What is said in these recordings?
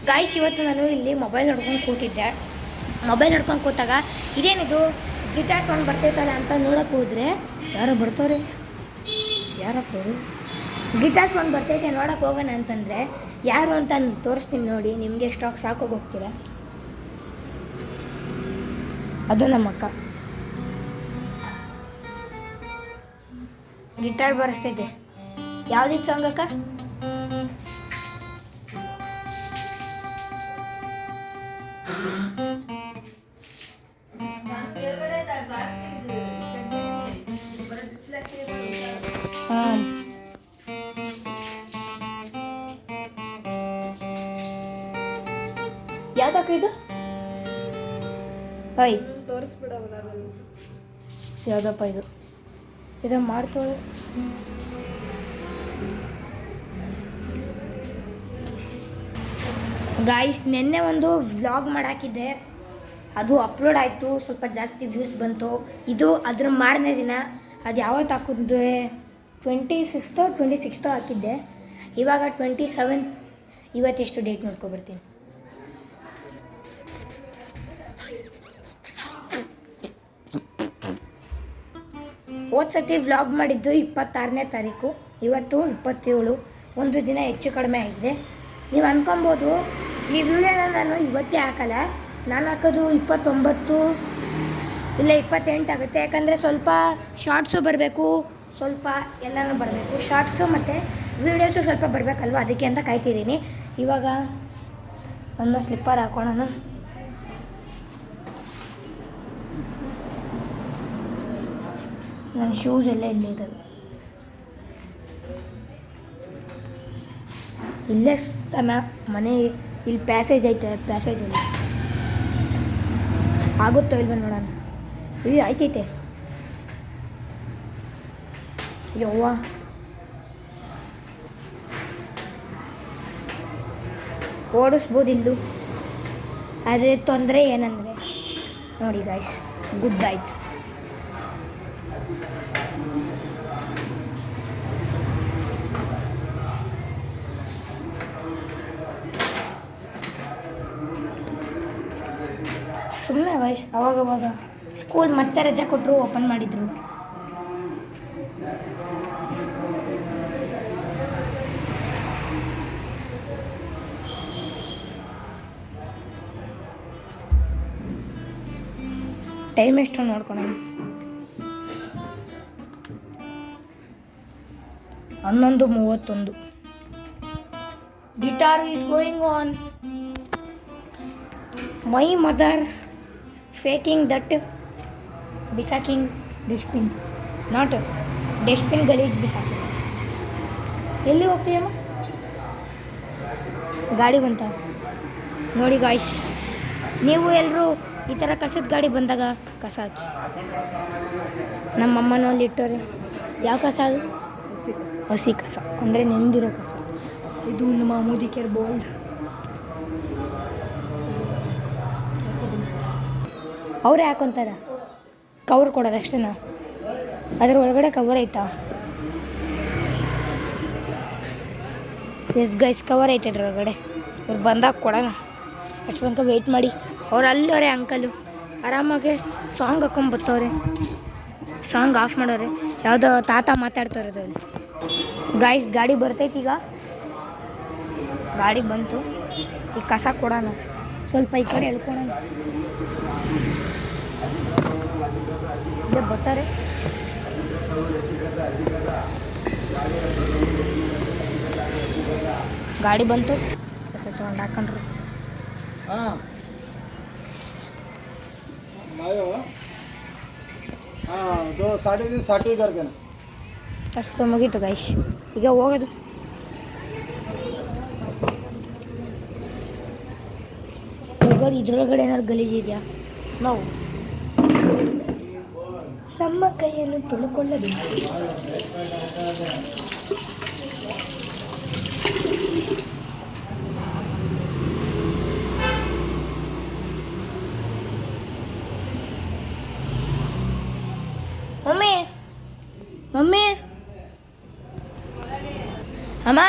Guys, ಇವತ್ತು ನಾನು ಇಲ್ಲಿ ಮೊಬೈಲ್ ನೋಡ್ಕೊಂಡು ಕೂತಿದ್ದೆ. ಮೊಬೈಲ್ ನೋಡ್ಕೊಂಡು ಕೂತಾಗ ಇದೇನಿದು ಗಿಟಾರ್ ಸೌಂಡ್ ಬರ್ತೈತಲ್ಲ ಅಂತ ನೋಡೋಕೆ ಹೋದರೆ ಯಾರೋ ಬರ್ತಾರೆ. ಯಾರಪ್ಪ ಗಿಟಾರ್ ಸೌಂಡ್ ಬರ್ತೈತೆ ನೋಡೋಕೆ ಹೋಗೋಣ ಅಂತಂದರೆ ಯಾರು ಅಂತ ತೋರಿಸ್ತೀನಿ ನೋಡಿ. ನಿಮಗೆ ಶಾಕೋಗಿ ಹೋಗ್ತೀರಾ. ಅದು ನಮ್ಮ ಅಕ್ಕ ಗಿಟಾರ್ ಬರೆಸ್ತೈತೆ. ಯಾವುದಿತ್ತು ಸಾಂಗ್ ಅಕ್ಕ? ಯಾವ್ದಕ್ಕ ಇದು? ಹೈ ಯಾವುದಪ್ಪ ಇದು? ಇದು ಮಾಡ್ತೋಳು. ಗಾಯ್ಸ್, ನಿನ್ನೆ ಒಂದು ವ್ಲಾಗ್ ಮಾಡಾಕಿದ್ದೆ, ಅದು ಅಪ್ಲೋಡ್ ಆಯಿತು. ಸ್ವಲ್ಪ ಜಾಸ್ತಿ ವ್ಯೂಸ್ ಬಂತು. ಇದು ಅದ್ರ ಮಾರನೇ ದಿನ. ಅದು ಯಾವತ್ತು ಹಾಕಿದ್ದೆ? 25th 26th ಹಾಕಿದ್ದೆ. ಇವಾಗ 27. ಇವತ್ತೆಷ್ಟು ಡೇಟ್ ನೋಡ್ಕೊಬರ್ತೀನಿ. ಹೋದ ಸತಿ ವ್ಲಾಗ್ ಮಾಡಿದ್ದು 26ನೇ ತಾರೀಕು. ಇವತ್ತು 27. ಒಂದು ದಿನ ಹೆಚ್ಚು ಕಡಿಮೆ ಆಗಿದೆ. ನೀವು ಅಂದ್ಕೊಬೋದು ಈ ವಿಡಿಯೋನ ನಾನು ಇವತ್ತೇ ಹಾಕಲ್ಲ, ನಾನು ಹಾಕೋದು 29 ಇಲ್ಲ 28 ಆಗುತ್ತೆ. ಯಾಕಂದರೆ ಸ್ವಲ್ಪ ಶಾರ್ಟ್ಸು ಬರಬೇಕು, ಸ್ವಲ್ಪ ಎಲ್ಲನೂ ಬರಬೇಕು. ಶಾರ್ಟ್ಸು ಮತ್ತು ವೀಡಿಯೋಸು ಸ್ವಲ್ಪ ಬರಬೇಕಲ್ವ, ಅದಕ್ಕೆ ಅಂತ ಕಾಯ್ತಿದ್ದೀನಿ. ಇವಾಗ ಒಂದು ಸ್ಲಿಪ್ಪರ್ ಹಾಕೋಣ. ನನ್ನ ಶೂಸ್ ಎಲ್ಲ ಇಲ್ಲೇ ಇದ್ದಾವೆ. ಇಲ್ಲೇ ತನ ಮನೆ ಇಲ್ಲಿ ಪ್ಯಾಸೇಜ್ ಐತೆ. ಪ್ಯಾಸೇಜಲ್ಲಿ ಆಗುತ್ತೋ ಇಲ್ವ ನೋಡೋಣ. ಇಲ್ಲಿ ಆಯ್ತೈತೆ. ಯವ್ವ, ಓಡಿಸ್ಬೋದು ಇಲ್ಲೂ. ಆದರೆ ತೊಂದರೆ ಏನಂದರೆ ನೋಡಿ ಗಾಯ್ಸ್, ಗುದ್ದಾಯ್ತು. ಸುಮ್ಮನೆ ಗಾಯ್ಸ್, ಅವಾಗವಾಗ ಸ್ಕೂಲ್ ಮತ್ತೆ ರಜೆ ಕೊಟ್ಟರು, ಓಪನ್ ಮಾಡಿದರು. ಟೈಮ್ ಎಷ್ಟು ನೋಡ್ಕೊಳ. 11:31. Guitar is going on. My mother faking that bisaking dustbin, not dustbin ಗಲೀಜ್ ಬಿಸಾಕಿ. ಎಲ್ಲಿ ಹೋಗ್ತೀಯಮ್ಮ? ಗಾಡಿ ಬಂತ ನೋಡಿ ಗಾಯ್ಸ್. ನೀವು ಎಲ್ಲರೂ ಈ ಥರ ಕಸದ ಗಾಡಿ ಬಂದಾಗ ಕಸ ಹಾಕಿ. ನಮ್ಮಮ್ಮನೂ ಅಲ್ಲಿ ಇಟ್ಟವ್ರೆ. ಯಾವ ಕಸ ಅದು? ಹಸಿ ಕಸ ಅಂದರೆ ನೆಂದಿರೋ ಕಸ. ಇದು ನಮ್ಮ ಮುದಿಕೇರ್ ಬೋಲ್ಡ್. ಅವರೇ ಹಾಕೊತಾರೆ. ಕವರ್ ಕೊಡೋದು ಅಷ್ಟೇನಾ? ಅದ್ರ ಒಳಗಡೆ ಕವರ್ ಐತಾ? ಎಸ್ ಗೈಸ್, ಕವರ್ ಐತೆ ಅದ್ರ ಒಳಗಡೆ. ಇವ್ರು ಬಂದಾಗ ಕೊಡೋಣ. ಅಷ್ಟು ತನಕ ವೆಯ್ಟ್ ಮಾಡಿ. ಅವ್ರು ಅಲ್ಲವರೇ ಅಂಕಲು ಆರಾಮಾಗೆ ಸಾಂಗ್ ಹಾಕೊಂಬತ್ತವ್ರೆ. ಸಾಂಗ್ ಆಫ್ ಮಾಡೋರೆ. ಯಾವುದೋ ತಾತ ಮಾತಾಡ್ತಾರೆ ಅದರಲ್ಲಿ. ಗಾಯ್ಸ್, ಗಾಡಿ ಬರ್ತೈತಿ. ಈಗ ಗಾಡಿ ಬಂತು. ಈಗ ಕಸ ಕೊಡೋಣ. ಸ್ವಲ್ಪ ಈ ಕಡೆ ಎಳ್ಕೊಳೋಣ. ಇಲ್ಲೇ ಬರ್ತಾರೆ. ಗಾಡಿ ಬಂತು, ತೊಗೊಂಡು ಹಾಕೊಂಡ್ರು. ಅಷ್ಟು ಮುಗೀತು ಗೈಸ್. ಈಗ ಹೋಗೋದು. ಇದ್ರೊಳಗಡೆ ಏನಾದ್ರು ಗಲೀಜಿದೆಯಾ? ನಾವು ನಮ್ಮ ಕೈಯನ್ನು ತೊಳೆಕೊಳ್ಳಬೇಕು. ಮಮ್ಮಿ ಮಮ್ಮಿ ಅಮ್ಮ,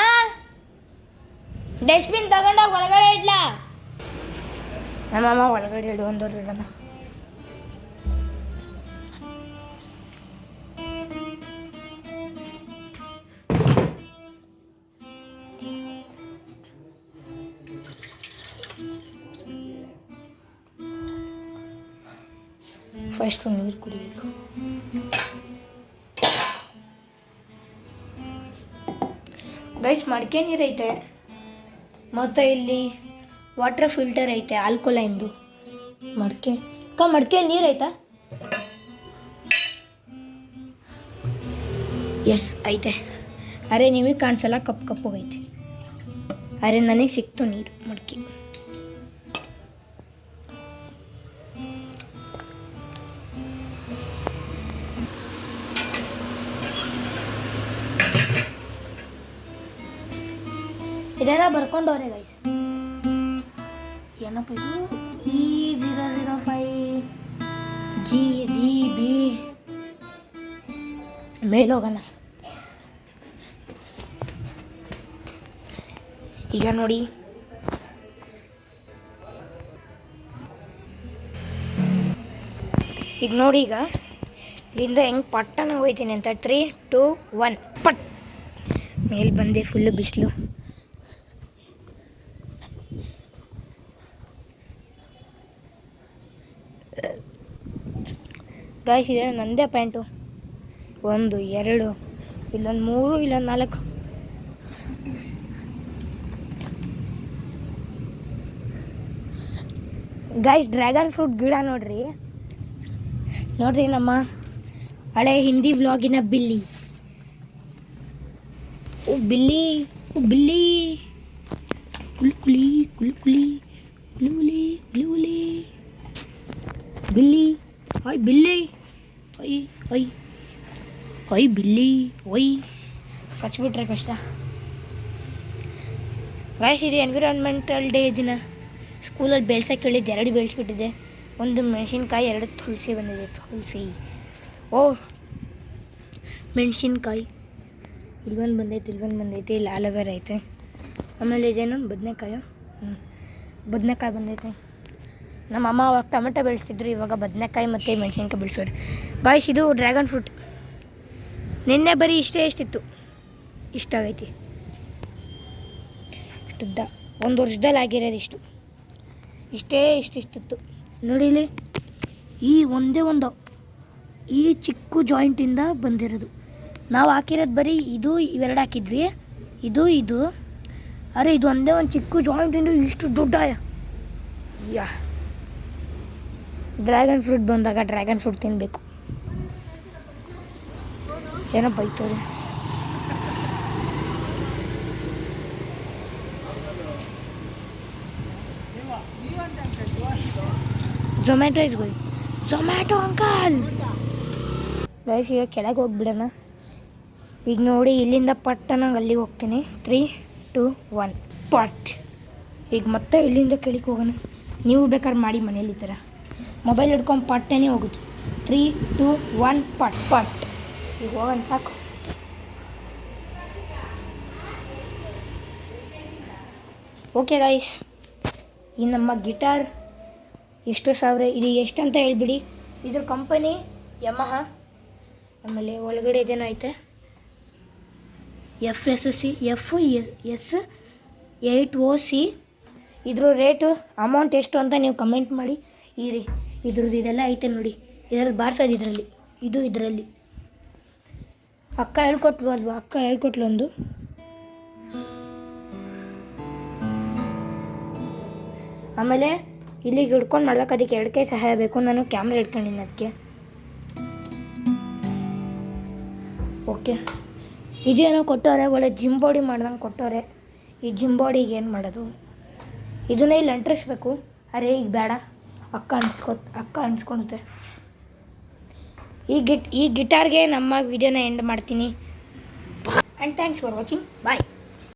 ಡಸ್ಟ್ಬಿನ್ ತಗೊಂಡೋಗಿ ಒಳಗಡೆ ಇಡ್ಲಾ? ನಮ್ಮಮ್ಮ ಒಳಗಡೆ ಇಡುವಂದವ್ರು ಇಡೋಣ. ಫಸ್ಟ್ ನೀರು ಕುಡಿಬೇಕು. ಗೈಸ್ ಮಡಿಕೆ ನೀರು ಐತೆ, ಮತ್ತು ಇಲ್ಲಿ ವಾಟರ್ ಫಿಲ್ಟರ್ ಐತೆ ಆಲ್ಕೋಲೈನ್ದು. ಮಡಿಕೆ ನೀರು ಐತಾ? ಎಸ್ ಐತೆ. ಅರೆ ನಿಮಗೆ ಕಾಣಿಸಲ್ಲ, ಕಪ್ಪಗೈತೆ. ಅರೆ ನನಗೆ ಸಿಕ್ತು ನೀರು ಮಡಿಕೆ. ಇದೆಲ್ಲ ಬರ್ಕೊಂಡವ್ರೆ ಗೈಸ್. ಏನಪ್ಪ ಇದು? E005 GDB. ಮೇಲೋಗೋಣ. ಈಗ ನೋಡಿ, ಈಗ ಇಲ್ಲಿಂದ ಹೆಂಗೆ ಪಟ್ಟನ ಹೋಗ್ತೀನಿ ಅಂತ 3, 2, 1 ಪಟ್. ಮೇಲೆ ಬಂದೆ, ಫುಲ್ಲು ಬಿಸಿಲು. ಗಾಯ್ಸ್ ಇದೆ ನಂದೇ ಪ್ಯಾಂಟು. 1, 2, ಇಲ್ಲೊಂದು 3, ಇಲ್ಲೊಂದು 4. ಗಾಯ್ಸ್ ಡ್ರ್ಯಾಗನ್ ಫ್ರೂಟ್ ಗಿಡ ನೋಡ್ರಿ ನಮ್ಮ ಹಳೆ ಹಿಂದಿ ವ್ಲಾಗಿನ ಬಿಲ್ಲಿ. ಓ ಬಿಲ್ಲಿ ಕುಲಿ ಬಿಲ್ಲಿ. ಓಯ್ ಬಿಲ್ಲಿ, ಓಯ್ ಬಿಲ್ಲಿ, ಕಚ್ಬಿಟ್ರೆ ಕಷ್ಟ. ಗಾಯ್ಸ್ ಇದು ಎನ್ವಿರಾನ್ಮೆಂಟಲ್ ಡೇ ದಿನ ಸ್ಕೂಲಲ್ಲಿ ಬೆಳ್ಸಕ್ಕೆ ಹೇಳಿದ್ದು 2 ಬೆಳೆಸ್ಬಿಟ್ಟಿದೆ. 1 ಮೆಣಸಿನ್ಕಾಯಿ, 2 ತುಳಸಿ ಬಂದಿದೆ. ತುಳಸಿ, ಓ ಮೆಣಸಿನ್ಕಾಯಿ. ಇಲ್ಲೊಂದು ಬಂದೈತೆ, ಇಲ್ಲಿ ಆಲೋವೆರಾ ಐತೆ. ಆಮೇಲೆ ಇದೇನು ಬದನೆಕಾಯಿ ಬಂದೈತೆ. ನಮ್ಮ ಅಮ್ಮ ಅವಾಗ ಟೊಮೆಟೊ ಬೆಳೆಸ್ತಿದ್ರು, ಇವಾಗ ಬದನೆಕಾಯಿ ಮತ್ತು ಮೆಣಸಿನ್ಕಾಯಿ ಬೆಳೆಸೋರು. ಗಾಯ್ಸ್ ಇದು ಡ್ರ್ಯಾಗನ್ ಫ್ರೂಟ್. ನಿನ್ನೆ ಬರೀ ಎಷ್ಟಿತ್ತು, ಇಷ್ಟಾಗೈತಿ. ಇಷ್ಟುದ್ದ 1 ವರ್ಷದಲ್ಲಿ ಆಗಿರೋದು ಇಷ್ಟಿತ್ತು ನೋಡಿ. ಇಲ್ಲಿ ಒಂದೇ ಈ ಚಿಕ್ಕ ಜಾಯಿಂಟಿಂದ ಬಂದಿರೋದು. ನಾವು ಹಾಕಿರೋದು ಬರೀ ಇವೆರಡು ಹಾಕಿದ್ವಿ, ಇದು. ಅರೆ ಇದು ಒಂದೇ ಒಂದು ಚಿಕ್ಕ ಜಾಯಿಂಟಿಂದ ಇಷ್ಟು ದೊಡ್ಡ. ಡ್ರ್ಯಾಗನ್ ಫ್ರೂಟ್ ಬಂದಾಗ ಡ್ರ್ಯಾಗನ್ ಫ್ರೂಟ್ ತಿನ್ನಬೇಕು. ಏನೋ ಬೈತದೆ. Zomato uncle. ಗೈಸ್ ಈಗ ಕೆಳಗೆ ಹೋಗ್ಬಿಡೋಣ. ಈಗ ನೋಡಿ ಇಲ್ಲಿಂದ ಪಟ್ಟನಾಗ ಅಲ್ಲಿಗೆ ಹೋಗ್ತೀನಿ. 3, 2, 1 ಪಟ್. ಈಗ ಮತ್ತೆ ಇಲ್ಲಿಂದ ಕೆಳಗೆ ಹೋಗೋಣ. ನೀವು ಬೇಕಾದ್ರೆ ಮಾಡಿ ಮನೇಲಿ ಈ ಥರ ಮೊಬೈಲ್ ಹಿಡ್ಕೊಂಡು ಪಟ್ಟನೇ ಹೋಗುತ್ತೆ. 3, 2, 1 ಪಟ್. ಈಗ ಹೋಗೋಣ ಸಾಕು. ಓಕೆ ಗೈಸ್, ಈ ನಮ್ಮ ಗಿಟಾರ್ ಎಷ್ಟು ಸಾವಿರ, ಇದು ಎಷ್ಟು ಅಂತ ಹೇಳ್ಬಿಡಿ. ಇದ್ರ ಕಂಪನಿ ಯಮಹ. ಆಮೇಲೆ ಒಳಗಡೆ ಇದೇನೋ ಐತೆ FS8OC. ಇದ್ರ ರೇಟು ಅಮೌಂಟ್ ಎಷ್ಟು ಅಂತ ನೀವು ಕಮೆಂಟ್ ಮಾಡಿ. ಇದ್ರದ್ದು ಇದೆಲ್ಲ ಐತೆ ನೋಡಿ, ಇದರಲ್ಲಿ ಬಾರಿಸೋದು ಇದರಲ್ಲಿ ಅಕ್ಕ ಹೇಳ್ಕೊಟ್ಲು ಒಂದು. ಆಮೇಲೆ ಇಲ್ಲಿಗೆ ಹಿಡ್ಕೊಂಡು ಮಾಡ್ಬೇಕು, ಅದಕ್ಕೆ 2 ಕೈ ಸಹಾಯ ಬೇಕು. ನಾನು ಕ್ಯಾಮ್ರಾ ಹಿಡ್ಕೊಂಡಿನಿ ಅದಕ್ಕೆ. ಓಕೆ, ಇದೇನೋ ಕೊಟ್ಟವ್ರೆ, ಒಳ್ಳೆ ಜಿಮ್ ಬಾಡಿ ಮಾಡ್ದಂಗೆ ಕೊಟ್ಟವ್ರೆ. ಈ ಜಿಮ್ ಬಾಡಿಗೆ ಏನು ಮಾಡೋದು? ಇದನ್ನ ಇಲ್ಲಿ ಅಂಟಿಸ್ಬೇಕು. ಅರೆ ಈಗ ಬೇಡ, ಅಕ್ಕ ಅನ್ಸ್ಕೊಳುತ್ತೆ. ಈ ಗಿಟಾರ್ಗೆ ನಮ್ಮ ವಿಡಿಯೋನ ಎಂಡ್ ಮಾಡ್ತೀನಿ. And thanks for watching. Bye.